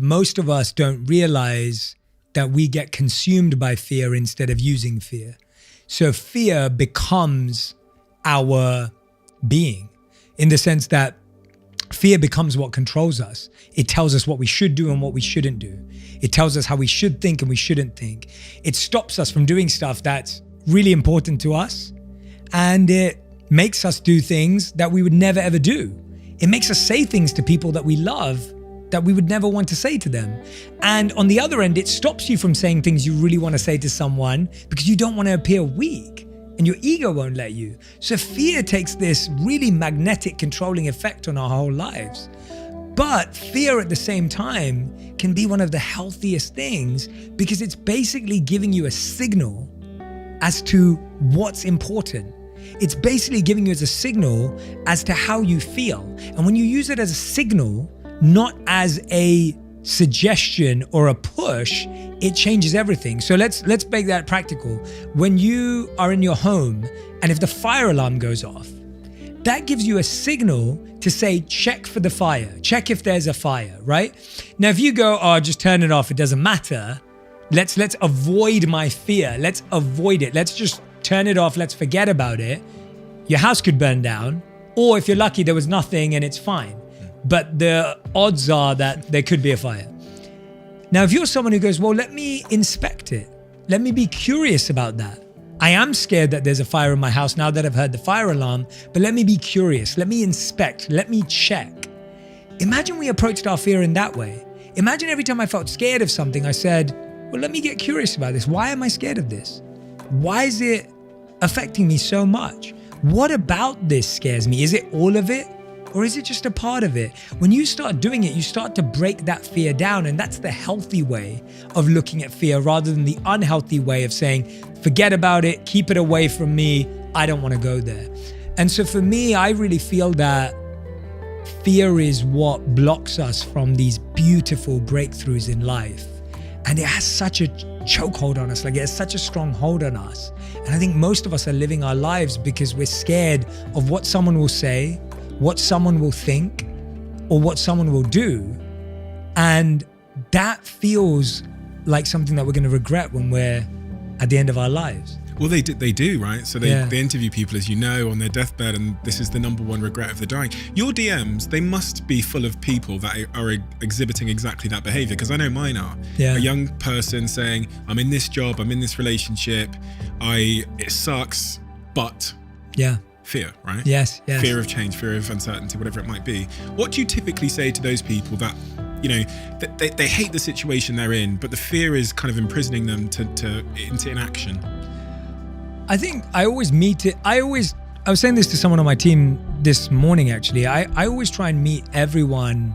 Most of us don't realize that we get consumed by fear instead of using fear. So fear becomes our being, in the sense that fear becomes what controls us. It tells us what we should do and what we shouldn't do. It tells us how we should think and we shouldn't think. It stops us from doing stuff that's really important to us, and it makes us do things that we would never ever do. It makes us say things to people that we love that we would never want to say to them. And on the other end, it stops you from saying things you really want to say to someone because you don't want to appear weak and your ego won't let you. So fear takes this really magnetic controlling effect on our whole lives. But fear at the same time can be one of the healthiest things because it's basically giving you a signal as to what's important. It's basically giving you as a signal as to how you feel. And when you use it as a signal, not as a suggestion or a push, it changes everything. So let's make that practical. When you are in your home and if the fire alarm goes off, that gives you a signal to say, check for the fire, check if there's a fire, right? Now, if you go, oh, just turn it off, it doesn't matter. Let's avoid my fear. Let's avoid it. Let's just turn it off. Let's forget about it. Your house could burn down. Or if you're lucky, there was nothing and it's fine. But the odds are that there could be a fire. Now, if you're someone who goes, well, let me inspect it. Let me be curious about that. I am scared that there's a fire in my house now that I've heard the fire alarm, but let me be curious. Let me inspect. Let me check. Imagine we approached our fear in that way. Imagine every time I felt scared of something, I said, well, let me get curious about this. Why am I scared of this? Why is it affecting me so much? What about this scares me? Is it all of it? Or is it just a part of it? When you start doing it, you start to break that fear down. And that's the healthy way of looking at fear rather than the unhealthy way of saying, forget about it, keep it away from me. I don't want to go there. And so for me, I really feel that fear is what blocks us from these beautiful breakthroughs in life. And it has such a chokehold on us, like it has such a strong hold on us. And I think most of us are living our lives because we're scared of what someone will say, what someone will think, or what someone will do. And that feels like something that we're going to regret when we're at the end of our lives. Well, they do, right? So they interview people, as you know, on their deathbed, and this is the number one regret of the dying. Your DMs, they must be full of people that are exhibiting exactly that behavior, because I know mine are. Yeah. A young person saying, I'm in this job, I'm in this relationship, it sucks, but... Yeah. Fear, right? Yes. Fear of change, fear of uncertainty, whatever it might be. What do you typically say to those people that, you know, they hate the situation they're in, but the fear is kind of imprisoning them into inaction? I think I always meet it. I was saying this to someone on my team this morning, actually. I always try and meet everyone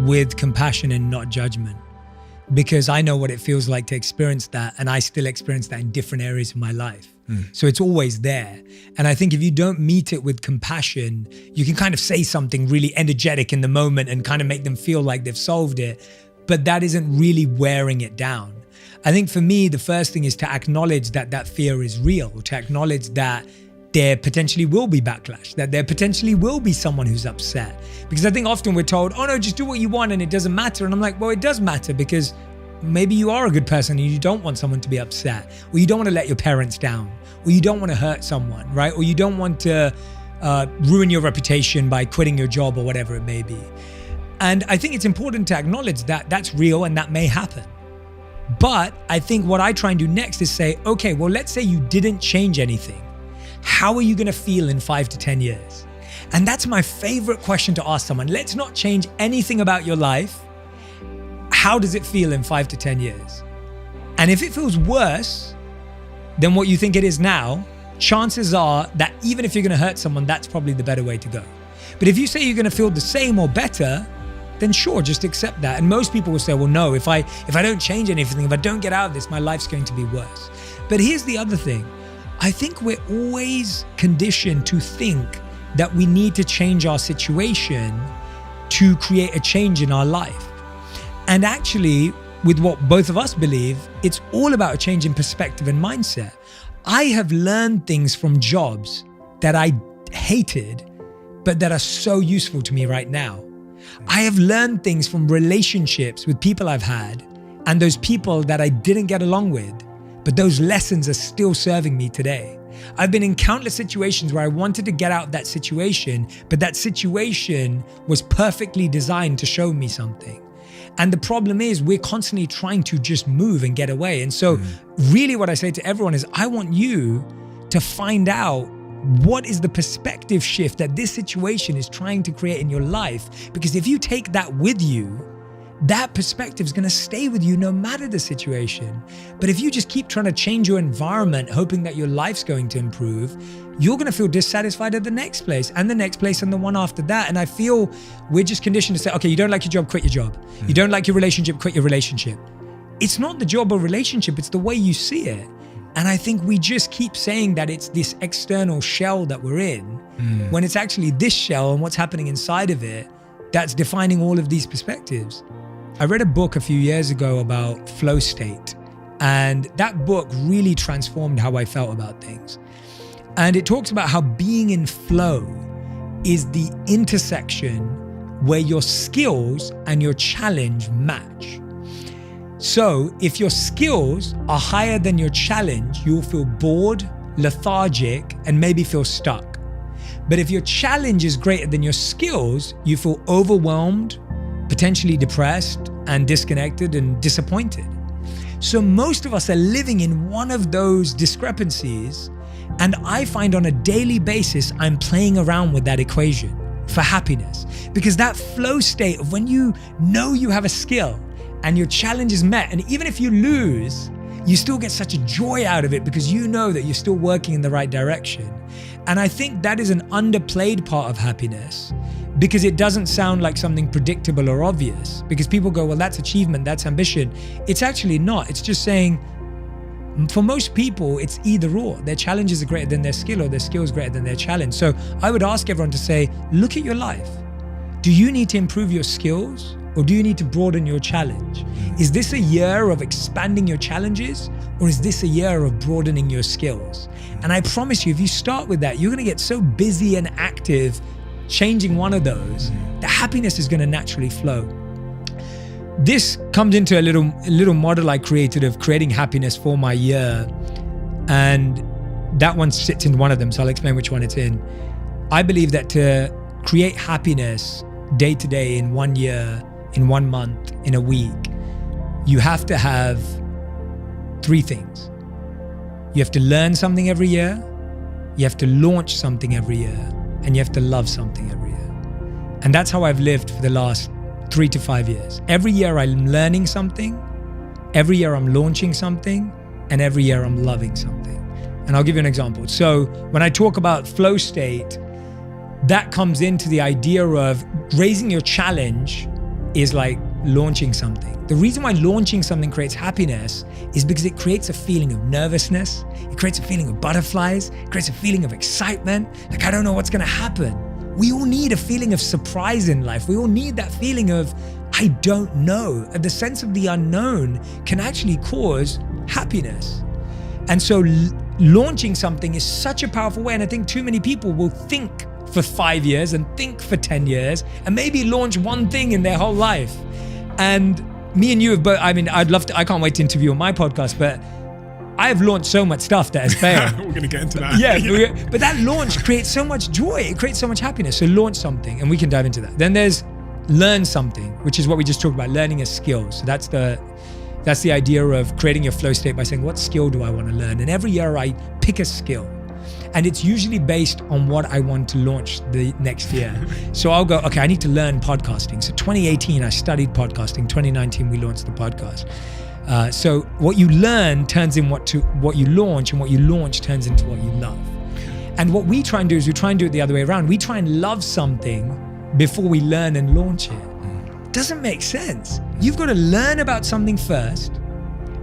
with compassion and not judgment, because I know what it feels like to experience that. And I still experience that in different areas of my life. So it's always there. And I think if you don't meet it with compassion, you can kind of say something really energetic in the moment and kind of make them feel like they've solved it, but that isn't really wearing it down. I think for me, the first thing is to acknowledge that that fear is real, to acknowledge that there potentially will be backlash, that there potentially will be someone who's upset. Because I think often we're told, oh no, just do what you want and it doesn't matter. And I'm like, well, it does matter, because maybe you are a good person and you don't want someone to be upset, or you don't want to let your parents down, or you don't want to hurt someone, right? Or you don't want to ruin your reputation by quitting your job or whatever it may be. And I think it's important to acknowledge that that's real and that may happen. But I think what I try and do next is say, okay, well, let's say you didn't change anything. How are you going to feel in 5 to 10 years? And that's my favorite question to ask someone. Let's not change anything about your life. How does it feel in 5 to 10 years? And if it feels worse than what you think it is now, chances are that even if you're going to hurt someone, that's probably the better way to go. But if you say you're going to feel the same or better, then sure, just accept that. And most people will say, well, no, if I don't change anything, if I don't get out of this, my life's going to be worse. But here's the other thing. I think we're always conditioned to think that we need to change our situation to create a change in our life. And actually, with what both of us believe, it's all about a change in perspective and mindset. I have learned things from jobs that I hated, but that are so useful to me right now. I have learned things from relationships with people I've had and those people that I didn't get along with, but those lessons are still serving me today. I've been in countless situations where I wanted to get out of that situation, but that situation was perfectly designed to show me something. And the problem is we're constantly trying to just move and get away. And so really what I say to everyone is I want you to find out what is the perspective shift that this situation is trying to create in your life. Because if you take that with you, that perspective is going to stay with you no matter the situation. But if you just keep trying to change your environment, hoping that your life's going to improve, you're going to feel dissatisfied at the next place and the next place and the one after that. And I feel we're just conditioned to say, okay, you don't like your job, quit your job. You don't like your relationship, quit your relationship. It's not the job or relationship, it's the way you see it. And I think we just keep saying that it's this external shell that we're in, when it's actually this shell and what's happening inside of it that's defining all of these perspectives. I read a book a few years ago about flow state, and that book really transformed how I felt about things. And it talks about how being in flow is the intersection where your skills and your challenge match. So if your skills are higher than your challenge, you'll feel bored, lethargic, and maybe feel stuck. But if your challenge is greater than your skills, you feel overwhelmed, potentially depressed and disconnected and disappointed. So most of us are living in one of those discrepancies. And I find on a daily basis, I'm playing around with that equation for happiness. Because that flow state of when you know you have a skill and your challenge is met, and even if you lose, you still get such a joy out of it because you know that you're still working in the right direction. And I think that is an underplayed part of happiness because it doesn't sound like something predictable or obvious. Because people go, well, that's achievement, that's ambition. It's actually not. It's just saying, for most people, it's either or. Their challenges are greater than their skill or their skill is greater than their challenge. So I would ask everyone to say, look at your life. Do you need to improve your skills or do you need to broaden your challenge? Is this a year of expanding your challenges or is this a year of broadening your skills? And I promise you, if you start with that, you're going to get so busy and active changing one of those, the happiness is going to naturally flow. This comes into a little model I created of creating happiness for my year. And that one sits in one of them. So I'll explain which one it's in. I believe that to create happiness day to day in 1 year, in 1 month, in a week, you have to have 3 things. You have to learn something every year, you have to launch something every year, and you have to love something every year. And that's how I've lived for the last 3 to 5 years. Every year I'm learning something, every year I'm launching something, and every year I'm loving something. And I'll give you an example. So when I talk about flow state, that comes into the idea of raising your challenge is like launching something. The reason why launching something creates happiness is because it creates a feeling of nervousness. It creates a feeling of butterflies. It creates a feeling of excitement. Like, I don't know what's going to happen. We all need a feeling of surprise in life. We all need that feeling of, I don't know. The sense of the unknown can actually cause happiness. And so launching something is such a powerful way. And I think too many people will think for 5 years and think for 10 years and maybe launch one thing in their whole life. And me and you have both, I mean, I can't wait to interview on my podcast, but I've launched so much stuff that has failed. We're going to get into that. Yeah, but that launch creates so much joy. It creates so much happiness. So launch something, and we can dive into that. Then there's learn something, which is what we just talked about, learning a skill. So that's the idea of creating your flow state by saying, what skill do I want to learn? And every year I pick a skill. And it's usually based on what I want to launch the next year. So I'll go, okay, I need to learn podcasting. So 2018, I studied podcasting. 2019, we launched the podcast. So what you learn turns in what you launch, and what you launch turns into what you love. And what we try and do is we try and do it the other way around. We try and love something before we learn and launch it. It doesn't make sense. You've got to learn about something first,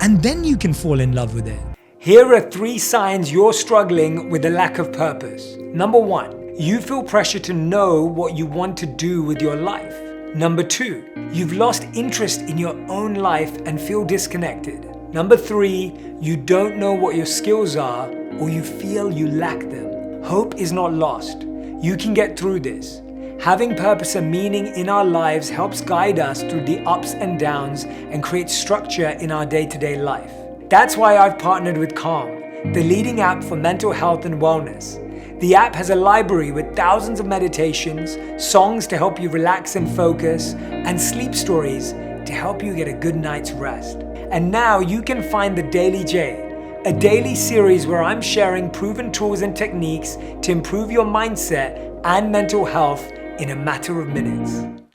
and then you can fall in love with it. Here are 3 signs you're struggling with a lack of purpose. Number 1, you feel pressure to know what you want to do with your life. Number 2, you've lost interest in your own life and feel disconnected. Number 3, you don't know what your skills are or you feel you lack them. Hope is not lost. You can get through this. Having purpose and meaning in our lives helps guide us through the ups and downs and create structure in our day-to-day life. That's why I've partnered with Calm, the leading app for mental health and wellness. The app has a library with thousands of meditations, songs to help you relax and focus, and sleep stories to help you get a good night's rest. And now you can find the Daily J, a daily series where I'm sharing proven tools and techniques to improve your mindset and mental health in a matter of minutes.